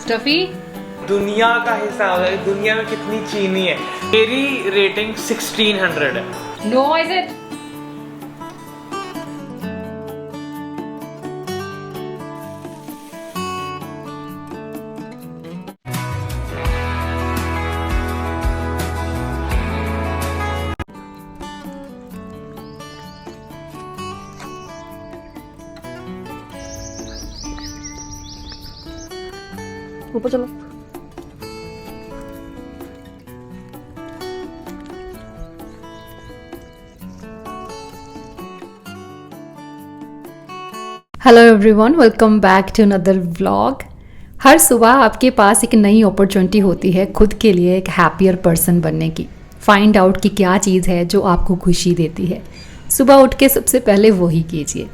Stuffy दुनिया का हिसाब है, दुनिया में कितनी चीनी है। मेरी रेटिंग 1600 है। No is it? ऊपर चलो। Hello everyone, welcome back to another vlog. हर सुबह आपके पास एक नई अपॉर्चुनिटी होती है खुद के लिए एक हैप्पियर पर्सन बनने की। फाइंड आउट कि क्या चीज़ है जो आपको खुशी देती है। सुबह उठ के सबसे पहले वही कीजिए।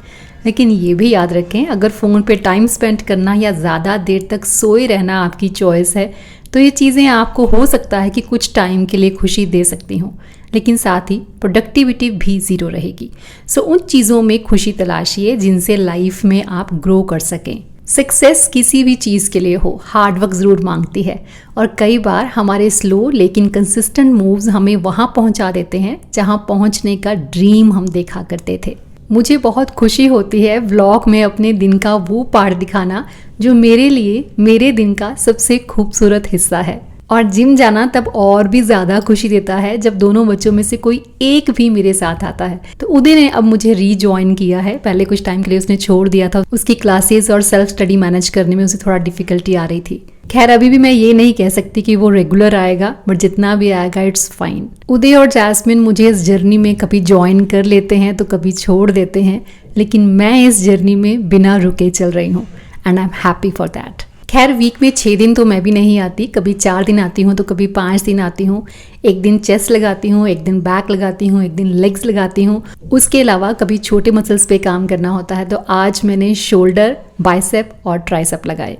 लेकिन ये भी याद रखें, अगर फ़ोन पे टाइम स्पेंड करना या ज़्यादा देर तक सोए रहना आपकी चॉइस है, तो ये चीज़ें आपको हो सकता है कि कुछ टाइम के लिए खुशी दे सकती हों, लेकिन साथ ही प्रोडक्टिविटी भी ज़ीरो रहेगी। सो उन चीज़ों में खुशी तलाशिए जिनसे लाइफ में आप ग्रो कर सकें। सक्सेस किसी भी चीज़ के लिए हो, हार्ड वर्क ज़रूर मांगती है, और कई बार हमारे स्लो लेकिन कंसिस्टेंट मूव्स हमें वहाँ पहुँचा देते हैं जहाँ पहुँचने का ड्रीम हम देखा करते थे। मुझे बहुत खुशी होती है व्लॉग में अपने दिन का वो पार्ट दिखाना जो मेरे लिए मेरे दिन का सबसे खूबसूरत हिस्सा है। और जिम जाना तब और भी ज़्यादा खुशी देता है जब दोनों बच्चों में से कोई एक भी मेरे साथ आता है। तो उदय ने अब मुझे रीजॉइन किया है। पहले कुछ टाइम के लिए उसने छोड़ दिया था, उसकी क्लासेस और सेल्फ स्टडी मैनेज करने में उसे थोड़ा डिफिकल्टी आ रही थी। खैर, अभी भी मैं ये नहीं कह सकती कि वो रेगुलर आएगा, बट जितना भी आएगा इट्स फाइन। उदय और जैस्मिन मुझे इस जर्नी में कभी ज्वाइन कर लेते हैं तो कभी छोड़ देते हैं, लेकिन मैं इस जर्नी में बिना रुके चल रही हूँ and I am happy for that. खैर, वीक में 6 दिन तो मैं भी नहीं आती, कभी 4 दिन आती हूँ तो कभी 5 दिन आती हूँ। एक दिन चेस्ट लगाती हूँ, एक दिन बैक लगाती हूँ, एक दिन लेग्स लगाती हूँ। उसके अलावा कभी छोटे मसल्स पे काम करना होता है, तो आज मैंने शोल्डर, बाइसेप और ट्राइसेप लगाए।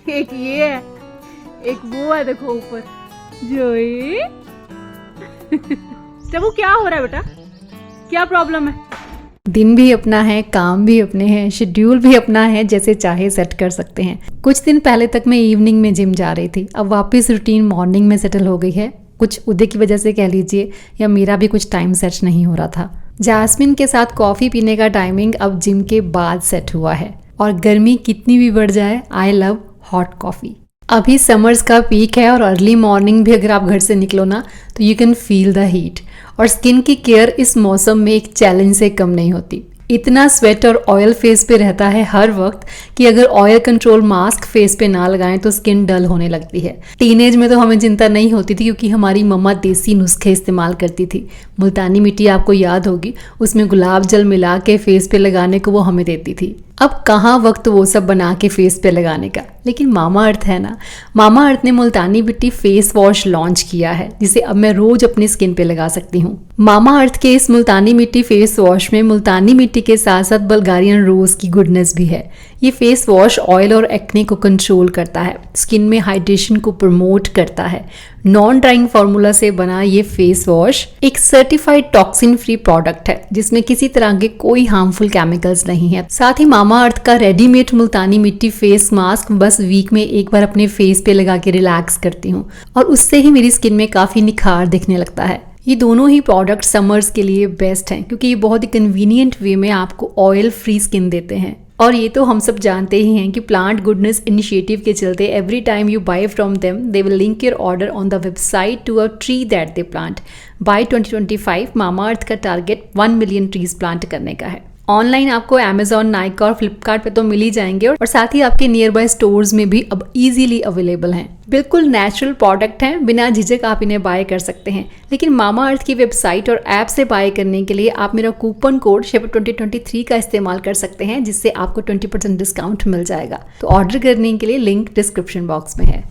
एक ये है, एक वो है, देखो ऊपर जोई। चबू क्या हो रहा है बेटा, क्या प्रॉब्लम है? दिन भी अपना है, काम भी अपने हैं, शेड्यूल भी अपना है, जैसे चाहे सेट कर सकते हैं। कुछ दिन पहले तक मैं इवनिंग में जिम जा रही थी, अब वापस रूटीन मॉर्निंग में सेटल हो गई है। कुछ उदय की वजह से कह लीजिए, या मेरा भी कुछ टाइम सेट नहीं हो रहा था। जैस्मिन के साथ कॉफ़ी पीने का टाइमिंग अब जिम के बाद सेट हुआ है, और गर्मी कितनी भी बढ़ जाए, आई लव हॉट कॉफ़ी। अभी समर्स का पीक है और अर्ली मॉर्निंग भी अगर आप घर से निकलो ना तो you can feel the heat. और स्किन की केयर इस मौसम में एक चैलेंज से कम नहीं होती। इतना स्वेट और ऑयल फेस पे रहता है हर वक्त कि अगर ऑयल कंट्रोल मास्क फेस पे ना लगाएं तो स्किन डल होने लगती है। टीनेज में तो हमें चिंता नहीं होती थी क्योंकि हमारी मम्मा देसी नुस्खे इस्तेमाल करती थी। मुल्तानी मिट्टी आपको याद होगी, उसमें गुलाब जल मिला के फेस पे लगाने को वो हमें देती थी। अब कहाँ वक्त वो सब बना के फेस पे लगाने का, लेकिन मामा अर्थ है ना। मामा अर्थ ने मुल्तानी मिट्टी फेस वॉश लॉन्च किया है जिसे अब मैं रोज अपनी स्किन पे लगा सकती हूँ। मामा अर्थ के इस मुल्तानी मिट्टी फेस वॉश में मुल्तानी मिट्टी के साथ साथ बल्गारियन रोज की गुडनेस भी है। ये फेस वॉश ऑयल और एक्ने को कंट्रोल करता है, स्किन में हाइड्रेशन को प्रमोट करता है। नॉन ड्राइंग फार्मूला से बना ये फेस वॉश एक सर्टिफाइड टॉक्सिन फ्री प्रोडक्ट है जिसमें किसी तरह के कोई हार्मफुल केमिकल्स नहीं है। साथ ही मामा अर्थ का रेडीमेड मुल्तानी मिट्टी फेस मास्क बस वीक में एक बार अपने फेस पे लगा के रिलैक्स करती हूँ और उससे ही मेरी स्किन में काफी निखार दिखने लगता है। ये दोनों ही प्रोडक्ट समर्स के लिए बेस्ट हैं क्योंकि ये बहुत ही कन्वीनियंट वे में आपको ऑयल फ्री स्किन देते हैं। और ये तो हम सब जानते ही हैं कि प्लांट गुडनेस इनिशिएटिव के चलते every time you buy from them they will link your order on the website to a tree that they plant. By 2025 Mamaearth का टारगेट 1 मिलियन ट्रीज प्लांट करने का है। ऑनलाइन आपको Amazon, Nykaa और फ्लिपकार्ट पे तो मिल ही जाएंगे और साथ ही आपके नियर बाय स्टोर्स में भी अब इजीली अवेलेबल हैं। बिल्कुल नेचुरल प्रोडक्ट हैं, बिना झिझक आप इन्हें बाय कर सकते हैं। लेकिन मामा अर्थ की वेबसाइट और ऐप से बाय करने के लिए आप मेरा कूपन कोड SHEPARD2023 का इस्तेमाल कर सकते हैं जिससे आपको 20% डिस्काउंट मिल जाएगा। तो ऑर्डर करने के लिए लिंक डिस्क्रिप्शन बॉक्स में है।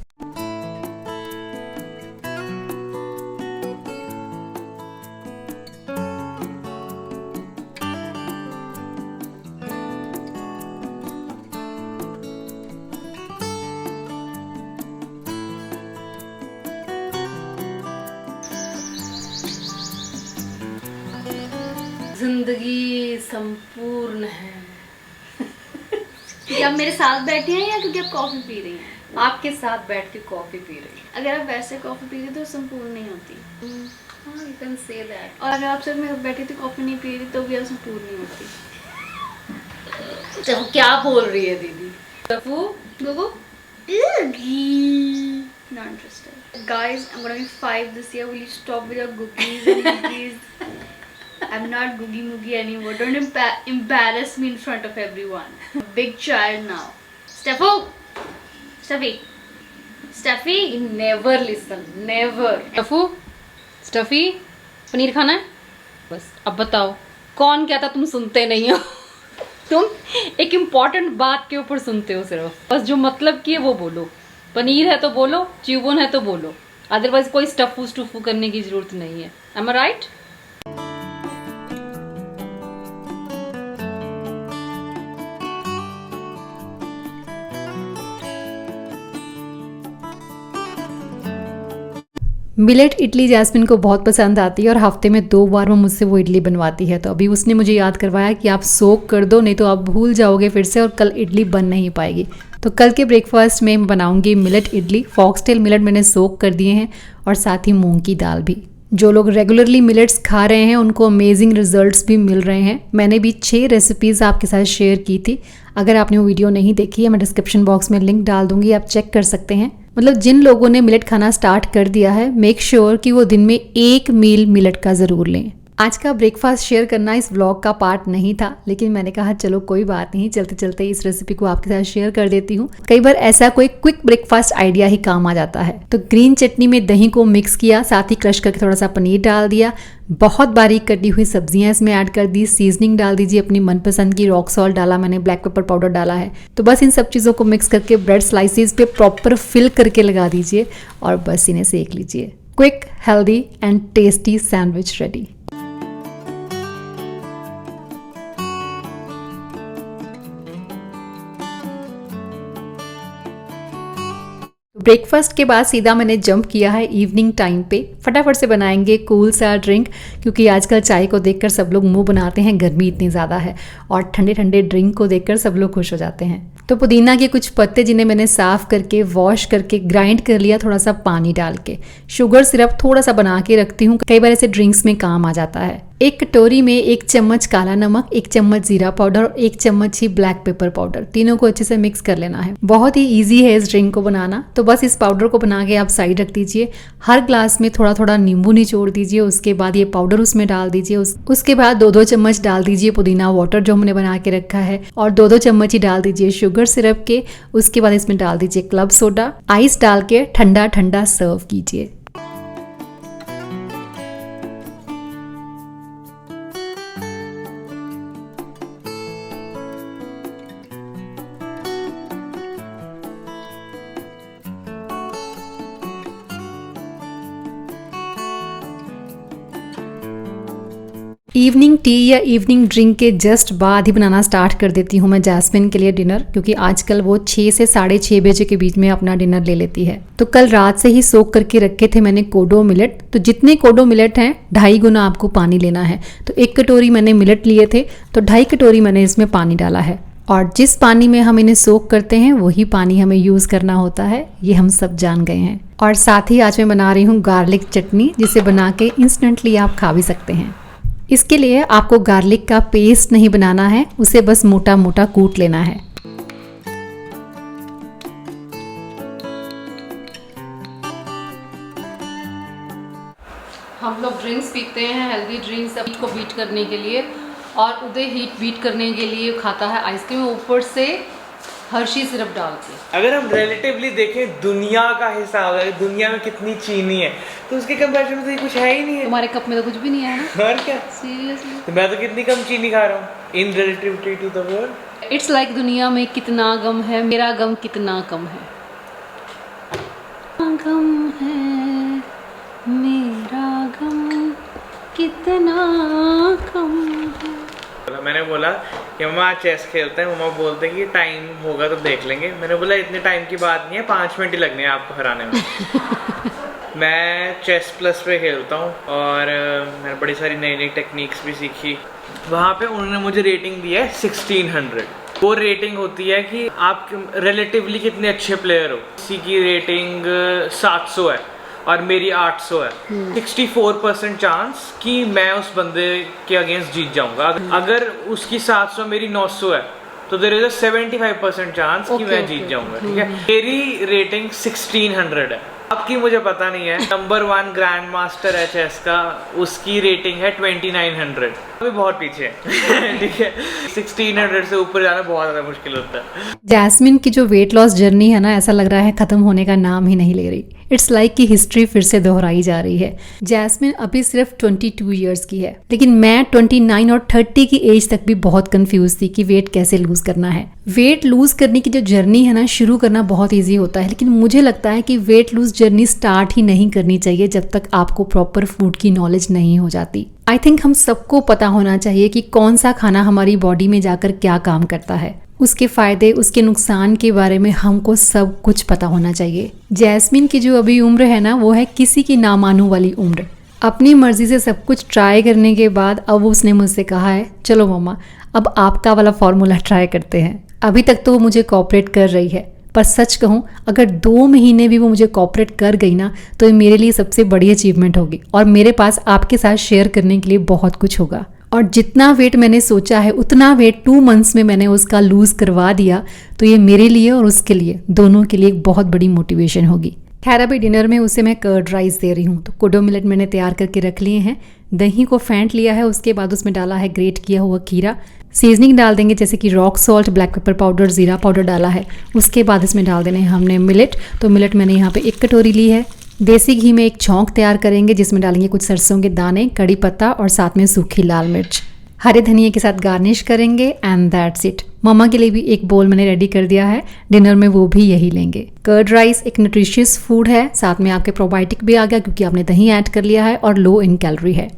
जिंदगी संपूर्ण है। क्या आप मेरे साथ बैठे हैं या क्योंकि आप कॉफी पी रही हैं? आपके साथ बैठ के कॉफी पी रही है। अगर आप वैसे कॉफी पी रही तो संपूर्ण नहीं होती। हाँ, you can say that। और अगर आप सिर्फ मेरे साथ बैठी थी कॉफी नहीं पी रही तो भी आप संपूर्ण नहीं होती। तो क्या बोल रही है दीदी? टफू Gogo? Not interested. Guys, I'm gonna be 5 this year. Will you stop with your googies and googies? I'm not googie moogie anymore. Don't embarrass me in front of everyone. I'm a big child now. Steffo! Steffi! Steffi! Never listen, never. टफू, स्टफी, पनीर खाना है? बस अब बताओ, कौन कहता तुम सुनते नहीं हो? तुम एक इम्पॉर्टेंट बात के ऊपर सुनते हो सिर्फ, बस जो मतलब की है वो बोलो। पनीर है तो बोलो, च्यूबन है तो बोलो, अदरवाइज कोई स्टफू स्टूफू करने की जरूरत नहीं है। एम आई राइट? मिलेट इडली जैस्मिन को बहुत पसंद आती है और हफ्ते में 2 बार वो मुझसे वो इडली बनवाती है। तो अभी उसने मुझे याद करवाया कि आप सोक कर दो, नहीं तो आप भूल जाओगे फिर से और कल इडली बन नहीं पाएगी। तो कल के ब्रेकफास्ट में मैं बनाऊंगी मिलेट इडली। फॉक्सटेल मिलेट मैंने सोक कर दिए हैं और साथ ही मूंग की दाल भी। जो लोग रेगुलरली मिलेट्स खा रहे हैं उनको अमेजिंग रिजल्ट्स भी मिल रहे हैं। मैंने भी 6 रेसिपीज़ आपके साथ शेयर की थी। अगर आपने वो वीडियो नहीं देखी है, मैं डिस्क्रिप्शन बॉक्स में लिंक डाल दूंगी, आप चेक कर सकते हैं। मतलब जिन लोगों ने मिलेट खाना स्टार्ट कर दिया है, मेक श्योर कि वो दिन में 1 मील मिलेट का ज़रूर लें। आज का ब्रेकफास्ट शेयर करना इस व्लॉग का पार्ट नहीं था, लेकिन मैंने कहा चलो कोई बात नहीं, चलते चलते इस रेसिपी को आपके साथ शेयर कर देती हूँ। कई बार ऐसा कोई क्विक ब्रेकफास्ट आइडिया ही काम आ जाता है। तो ग्रीन चटनी में दही को मिक्स किया, साथ ही क्रश करके थोड़ा सा पनीर डाल दिया, बहुत बारीक कटी हुई सब्जियां इसमें ऐड कर दी, सीजनिंग डाल दीजिए अपनी मनपसंद की, रॉक सॉल्ट डाला मैंने, ब्लैक पेपर पाउडर डाला है। तो बस इन सब चीज़ों को मिक्स करके ब्रेड स्लाइसिस पे प्रॉपर फिल करके लगा दीजिए और बस इन्हें सेक लीजिए। Quick, healthy and tasty sandwich ready. Breakfast के बाद सीधा मैंने जंप किया है इवनिंग टाइम पे। फटाफट से बनाएंगे कूल सा ड्रिंक, क्योंकि आजकल चाय को देखकर सब लोग मुंह बनाते हैं, गर्मी इतनी ज़्यादा है, और ठंडे ठंडे ड्रिंक को देखकर सब लोग खुश हो जाते हैं। तो पुदीना के कुछ पत्ते जिन्हें मैंने साफ करके वॉश करके ग्राइंड कर लिया थोड़ा सा पानी डाल के। शुगर सिरप थोड़ा सा बना के रखती हूँ, कई बार ऐसे ड्रिंक्स में काम आ जाता है। एक कटोरी में 1 चम्मच काला नमक, 1 चम्मच जीरा पाउडर और 1 चम्मच ही ब्लैक पेपर पाउडर, तीनों को अच्छे से मिक्स कर लेना है। बहुत ही इजी है इस ड्रिंक को बनाना। तो बस इस पाउडर को बना के आप साइड रख दीजिए। हर ग्लास में थोड़ा थोड़ा नींबू निचोड़ दीजिए, उसके बाद ये पाउडर उसमें डाल दीजिए। उसके बाद 2-2 चम्मच डाल दीजिए पुदीना वाटर जो हमने बना के रखा है, और 2-2 चम्मच ही डाल दीजिए शुगर सिरप के। उसके बाद इसमें डाल दीजिए क्लब सोडा, आइस डाल के ठंडा ठंडा सर्व कीजिए। इवनिंग टी या इवनिंग ड्रिंक के जस्ट बाद ही बनाना स्टार्ट कर देती हूँ मैं जैस्मिन के लिए डिनर, क्योंकि आजकल वो 6 से 6:30 बजे के बीच में अपना डिनर ले लेती है। तो कल रात से ही सोक करके रखे थे मैंने कोडो मिलेट। तो जितने कोडो मिलेट हैं 2.5 गुना आपको पानी लेना है। तो 1 कटोरी मैंने मिलेट लिए थे, तो 2.5 कटोरी मैंने इसमें पानी डाला है। और जिस पानी में हम इन्हें सोक करते हैं वही पानी हमें यूज़ करना होता है, ये हम सब जान गए हैं। और साथ ही आज मैं बना रही हूँ गार्लिक चटनी, जिसे बना के इंस्टेंटली आप खा भी सकते हैं। इसके लिए आपको गार्लिक का पेस्ट नहीं बनाना है, उसे बस मोटा मोटा कूट लेना है। हम लोग ड्रिंक्स पीते हैं, हेल्दी ड्रिंक्स, हीट को बीट करने के लिए, और उदय हीट बीट करने के लिए खाता है आइसक्रीम, ऊपर से हर्शी सिरप डाल के। अगर हम रिलेटिवली देखें दुनिया का हिसाब है, दुनिया में कितनी चीनी है, तो उसके कंपैरिजन में तो ये कुछ है ही नहीं है। तुम्हारे कप में तो कुछ भी नहीं है ना। और क्या, सीरियसली। तो मैं तो कितनी कम चीनी खा रहा हूँ in relativity to the world. It's like दुनिया में कितना गम है, मेरा गम कितना कम है। गम है मेरा गम कितना कम है। मैंने बोला कि मम्मा चेस खेलते हैं, मम्मा बोलते हैं कि टाइम होगा तो देख लेंगे। मैंने बोला इतने टाइम की बात नहीं है, 5 मिनट ही लगने हैं आपको हराने में। मैं चेस प्लस पे खेलता हूँ और मैंने बड़ी सारी नई नई टेक्निक्स भी सीखी। वहाँ पे उन्होंने मुझे रेटिंग दी है 1600। वो रेटिंग होती है कि आप रिलेटिवली कितने अच्छे प्लेयर हो। किसी की रेटिंग 700 है और मेरी 800 है। 64% चांस कि मैं उस बंदे के अगेंस्ट जीत जाऊंगा। अगर उसकी 700 मेरी 900 है तो देयर इज अ 75% चांस कि मैं जीत जाऊंगा। ठीक है, मेरी रेटिंग 1600 है। आपकी मुझे पता नहीं है। नंबर 1 ग्रैंड मास्टर है चेस का, उसकी रेटिंग है 2900। अभी बहुत पीछे है। ठीक है, 1600 से ऊपर जाना बहुत ज़्यादा मुश्किल होता है। जैस्मिन की जो वेट लॉस जर्नी है ना, ऐसा लग रहा है खत्म होने का नाम ही नहीं ले रही। इट्स लाइक कि हिस्ट्री फिर से दोहराई जा रही है। जैस्मिन अभी सिर्फ 22 ईयर्स की है, लेकिन मैं 29 और 30 की एज तक भी बहुत कंफ्यूज थी कि वेट कैसे लूज करना है। वेट लूज करने की जो जर्नी है ना, शुरू करना बहुत ईजी होता है, लेकिन मुझे लगता है कि वेट लूज जर्नी स्टार्ट ही नहीं करनी चाहिए जब तक आपको प्रॉपर फूड की नॉलेज नहीं हो जाती। आई थिंक हम सबको पता होना चाहिए कि कौन सा खाना हमारी बॉडी में जाकर क्या काम करता है, उसके फायदे उसके नुकसान के बारे में हमको सब कुछ पता होना चाहिए। जैस्मिन की जो अभी उम्र है ना, वो है किसी की ना मानू वाली उम्र। अपनी मर्जी से सब कुछ ट्राई करने के बाद अब उसने मुझसे कहा है, चलो मम्मा अब आपका वाला फॉर्मूला ट्राई करते हैं। अभी तक तो वो मुझे कोऑपरेट कर रही है, पर सच कहूँ अगर 2 महीने भी वो मुझे कोऑपरेट कर गई ना, तो ये मेरे लिए सबसे बड़ी अचीवमेंट होगी और मेरे पास आपके साथ शेयर करने के लिए बहुत कुछ होगा। और जितना वेट मैंने सोचा है उतना वेट 2 मंथ्स में मैंने उसका लूज करवा दिया, तो ये मेरे लिए और उसके लिए दोनों के लिए एक बहुत बड़ी मोटिवेशन होगी। खैर अभी डिनर में उसे मैं कर्ड राइस दे रही हूँ। तो कोडो मिलेट मैंने तैयार करके रख लिए हैं, दही को फेंट लिया है, उसके बाद उसमें डाला है ग्रेट किया हुआ खीरा। सीजनिंग डाल देंगे जैसे कि rock salt, black pepper powder, जीरा पाउडर डाला है। उसके बाद इसमें डाल देने हैं हमने मिलेट। तो मिलेट मैंने यहाँ पे 1 कटोरी ली है। देसी घी में एक छौंक तैयार करेंगे जिसमें डालेंगे कुछ सरसों के दाने, कड़ी पत्ता और साथ में सूखी लाल मिर्च। हरे धनिया के साथ गार्निश करेंगे एंड दैट्स इट। मम्मा के लिए भी एक बोल मैंने रेडी कर दिया है, डिनर में वो भी यही लेंगे। कर्ड राइस एक न्यूट्रिशियस फूड है, साथ में आपके प्रोबायोटिक भी आ गया क्योंकि आपने दही ऐड कर लिया है और लो इन कैलोरी है।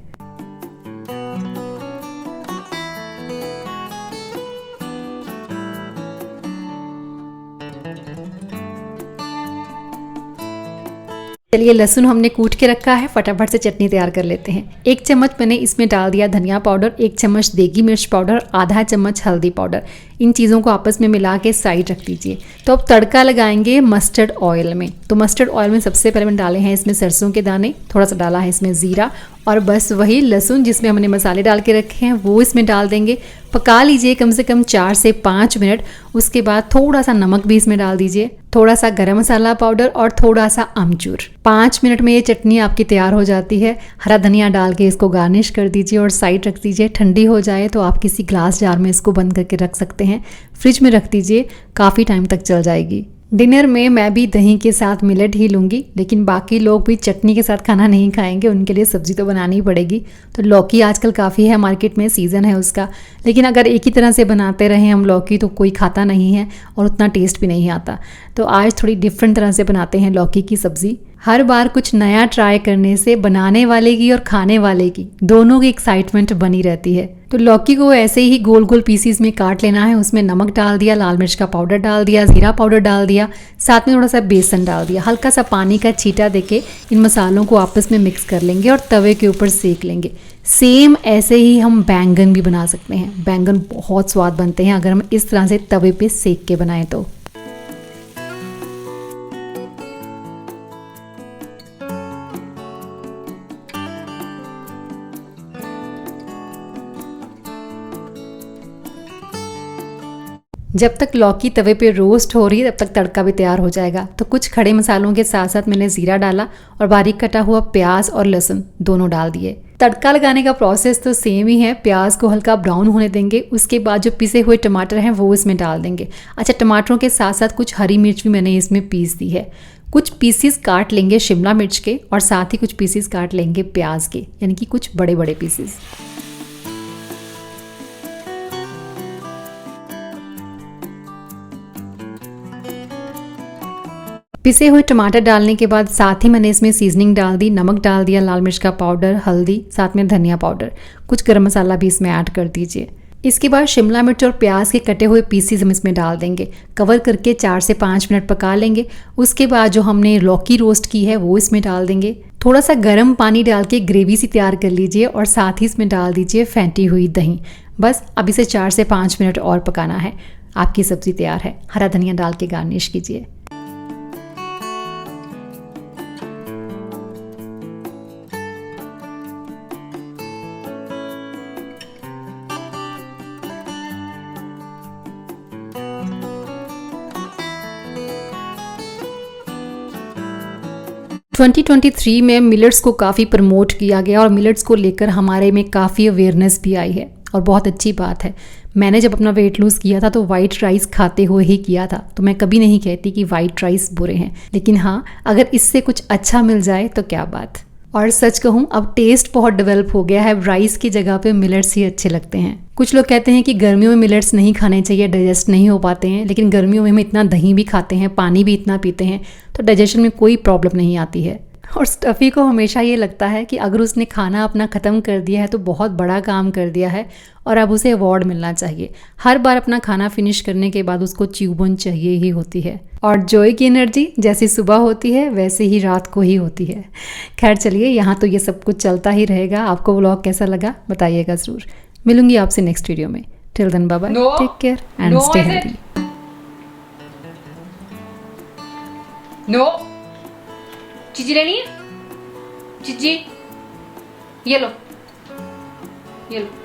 चलिए लहसुन हमने कूट के रखा है, फटाफट से चटनी तैयार कर लेते हैं। 1 चम्मच मैंने इसमें डाल दिया धनिया पाउडर, 1 चम्मच देगी मिर्च पाउडर, आधा चम्मच हल्दी पाउडर। इन चीज़ों को आपस में मिला के साइड रख दीजिए। तो अब तड़का लगाएंगे मस्टर्ड ऑयल में। तो मस्टर्ड ऑयल में सबसे पहले मैंने डाले हैं इसमें सरसों के दाने, थोड़ा सा डाला है इसमें ज़ीरा और बस वही लहसुन जिसमें हमने मसाले डाल के रखे हैं वो इसमें डाल देंगे। पका लीजिए कम से कम 4 से 5 मिनट। उसके बाद थोड़ा सा नमक भी इसमें डाल दीजिए, थोड़ा सा गरम मसाला पाउडर और थोड़ा सा अमचूर। 5 मिनट में ये चटनी आपकी तैयार हो जाती है। हरा धनिया डाल के इसको गार्निश कर दीजिए और साइड रख दीजिए। ठंडी हो जाए तो आप किसी ग्लास जार में इसको बंद करके रख सकते हैं, फ्रिज में रख दीजिए, काफ़ी टाइम तक चल जाएगी। डिनर में मैं भी दही के साथ मिलेट ही लूँगी, लेकिन बाकी लोग भी चटनी के साथ खाना नहीं खाएंगे, उनके लिए सब्जी तो बनानी ही पड़ेगी। तो लौकी आजकल काफ़ी है मार्केट में, सीज़न है उसका, लेकिन अगर एक ही तरह से बनाते रहें हम लौकी तो कोई खाता नहीं है और उतना टेस्ट भी नहीं आता। तो आज थोड़ी डिफरेंट तरह से बनाते हैं लौकी की सब्ज़ी। हर बार कुछ नया ट्राई करने से बनाने वाले की और खाने वाले की दोनों की एक्साइटमेंट बनी रहती है। तो लौकी को ऐसे ही गोल गोल पीसीज में काट लेना है। उसमें नमक डाल दिया, लाल मिर्च का पाउडर डाल दिया, जीरा पाउडर डाल दिया, साथ में थोड़ा सा बेसन डाल दिया, हल्का सा पानी का छींटा देके इन मसालों को आपस में मिक्स कर लेंगे और तवे के ऊपर सेक लेंगे। सेम ऐसे ही हम बैंगन भी बना सकते हैं। बैंगन बहुत स्वाद बनते हैं अगर हम इस तरह से तवे पे सेक के बनाएं तो। जब तक लौकी तवे पे रोस्ट हो रही है तब तक तड़का भी तैयार हो जाएगा। तो कुछ खड़े मसालों के साथ साथ मैंने जीरा डाला और बारीक कटा हुआ प्याज और लहसुन दोनों डाल दिए। तड़का लगाने का प्रोसेस तो सेम ही है। प्याज को हल्का ब्राउन होने देंगे, उसके बाद जो पिसे हुए टमाटर हैं वो इसमें डाल देंगे। अच्छा, टमाटरों के साथ साथ कुछ हरी मिर्च भी मैंने इसमें पीस दी है। कुछ पीसीस काट लेंगे शिमला मिर्च के और साथ ही कुछ पीसीस काट लेंगे प्याज के, यानी कि कुछ बड़े बड़े पीसीस। पिसे हुए टमाटर डालने के बाद साथ ही मैंने इसमें सीजनिंग डाल दी, नमक डाल दिया, लाल मिर्च का पाउडर, हल्दी, साथ में धनिया पाउडर, कुछ गरम मसाला भी इसमें ऐड कर दीजिए। इसके बाद शिमला मिर्च और प्याज के कटे हुए पीसीज हम इसमें डाल देंगे। कवर करके 4 से 5 मिनट पका लेंगे। उसके बाद जो हमने लौकी रोस्ट की है वो इसमें डाल देंगे। थोड़ा सा गर्म पानी डाल के ग्रेवी सी तैयार कर लीजिए और साथ ही इसमें डाल दीजिए फेंटी हुई दही। बस अब इसे 4 से 5 मिनट और पकाना है। आपकी सब्जी तैयार है। हरा धनिया डाल के गार्निश कीजिए। ट्वेंटी 2023 में मिलेट्स को काफ़ी प्रमोट किया गया और मिलेट्स को लेकर हमारे में काफ़ी अवेयरनेस भी आई है और बहुत अच्छी बात है। मैंने जब अपना वेट लूज़ किया था तो वाइट राइस खाते हुए ही किया था, तो मैं कभी नहीं कहती कि वाइट राइस बुरे हैं, लेकिन हाँ, अगर इससे कुछ अच्छा मिल जाए तो क्या बात। और सच कहूँ अब टेस्ट बहुत डेवलप हो गया है, राइस की जगह पे मिलेट्स ही अच्छे लगते हैं। कुछ लोग कहते हैं कि गर्मियों में मिलेट्स नहीं खाने चाहिए, डाइजेस्ट नहीं हो पाते हैं, लेकिन गर्मियों में हम इतना दही भी खाते हैं, पानी भी इतना पीते हैं, तो डाइजेशन में कोई प्रॉब्लम नहीं आती है। और स्टफ़ी को हमेशा ये लगता है कि अगर उसने खाना अपना ख़त्म कर दिया है तो बहुत बड़ा काम कर दिया है और अब उसे अवार्ड मिलना चाहिए। हर बार अपना खाना फिनिश करने के बाद उसको च्यूबन चाहिए ही होती है। और जॉय की एनर्जी जैसी सुबह होती है वैसे ही रात को ही होती है। खैर चलिए, यहाँ तो ये सब कुछ चलता ही रहेगा। आपको व्लॉग कैसा लगा बताइएगा ज़रूर। मिलूंगी आपसे नेक्स्ट वीडियो में। Till then bye bye, take care and stay healthy. No चीजी लेनी है? चीजी ये लो, ये लो।